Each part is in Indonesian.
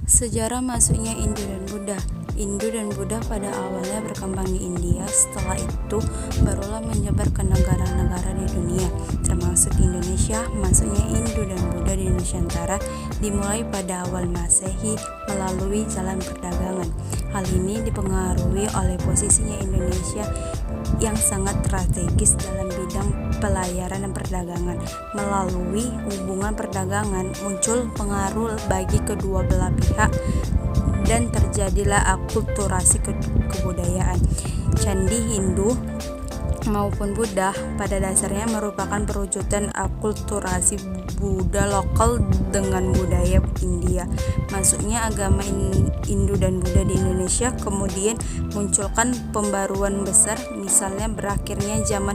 Sejarah masuknya Hindu dan Buddha. Hindu dan Buddha pada awalnya berkembang di India, setelah itu barulah menyebar ke negara-negara di dunia, termasuk Indonesia. Masuknya Hindu dan Buddha di Nusantara dimulai pada awal Masehi melalui jalan perdagangan. Hal ini dipengaruhi oleh posisinya Indonesia yang sangat strategis dalam bidang pelayaran dan perdagangan. Melalui hubungan perdagangan muncul pengaruh bagi kedua belah pihak dan terjadilah akulturasi kebudayaan. Candi Hindu maupun Buddha pada dasarnya merupakan perwujudan akulturasi Buddha lokal dengan budaya India. Masuknya agama Hindu dan Buddha di Indonesia kemudian munculkan pembaruan besar, misalnya berakhirnya zaman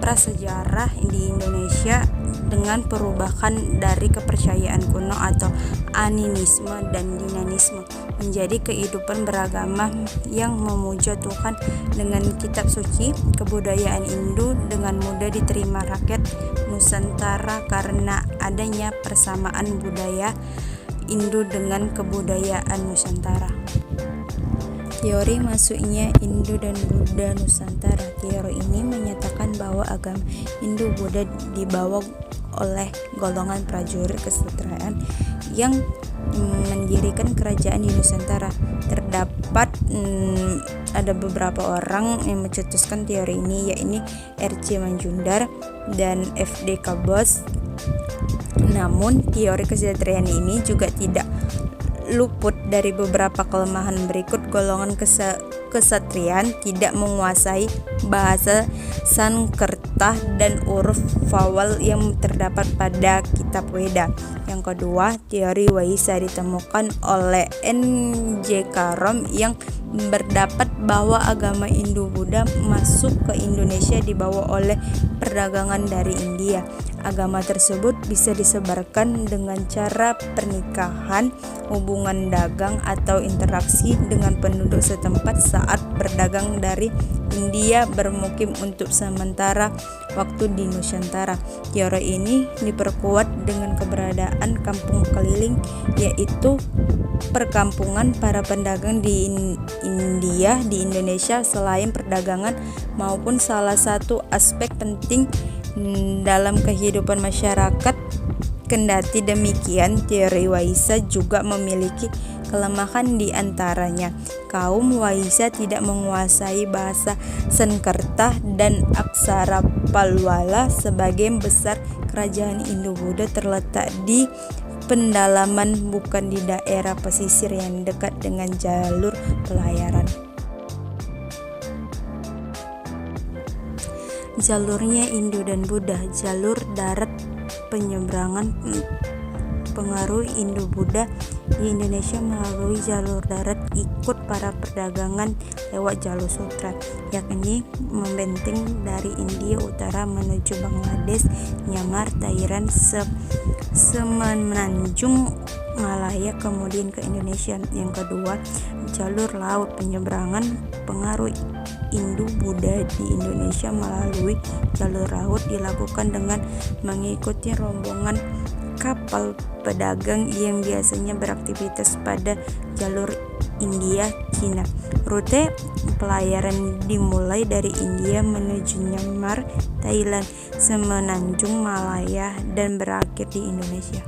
prasejarah di Indonesia dengan perubahan dari kepercayaan kuno atau animisme dan dinamisme menjadi kehidupan beragama yang memuja Tuhan dengan kitab suci. Kebudayaan Hindu dengan mudah diterima rakyat Nusantara karena adanya persamaan budaya Hindu dengan kebudayaan Nusantara. Teori masuknya Hindu dan Buddha Nusantara. Teori ini menyatakan bahwa agama Hindu-Buddha dibawa oleh golongan prajurit kesetaraan yang mendirikan kerajaan di Nusantara. Terdapat ada beberapa orang yang mencetuskan teori ini, yaitu R.C. Manjundar dan F.D. Kabos. Namun teori kesejahteraan ini juga tidak luput dari beberapa kelemahan berikut. Golongan kesatrian tidak menguasai bahasa Sanskerta dan huruf vowel yang terdapat pada kitab Weda. Yang kedua, teori Waisa ditemukan oleh N.J. Karom yang berdapat bahwa agama Hindu-Buddha masuk ke Indonesia dibawa oleh perdagangan dari India. Agama tersebut bisa disebarkan dengan cara pernikahan, hubungan dagang, atau interaksi dengan penduduk setempat saat berdagang dari India bermukim untuk sementara waktu di Nusantara. Teori ini diperkuat dengan keberadaan kampung keliling, yaitu perkampungan para pedagang di India di Indonesia. Selain perdagangan maupun salah satu aspek penting dalam kehidupan masyarakat. Kendati demikian, teori Waisa juga memiliki kelemahan, di antaranya kaum Waisa tidak menguasai bahasa Sanskerta dan aksara Palwala. Sebagian besar kerajaan Hindu-Buddha terletak di pendalaman, bukan di daerah pesisir yang dekat dengan jalur pelayaran. Jalurnya Hindu dan Buddha. Jalur darat penyeberangan pengaruh Hindu-Buddha di Indonesia melalui jalur darat ikut para perdagangan lewat jalur sutra, yakni membenteng dari India Utara menuju Bangladesh, Myanmar, Thailand, semenanjung Malaya, kemudian ke Indonesia. Yang kedua, jalur laut penyeberangan pengaruh Hindu-Buddha di Indonesia melalui jalur laut dilakukan dengan mengikuti rombongan kapal pedagang yang biasanya beraktivitas pada jalur India-Cina. Rute pelayaran dimulai dari India menuju Myanmar, Thailand, semenanjung Malaya, dan berakhir di Indonesia.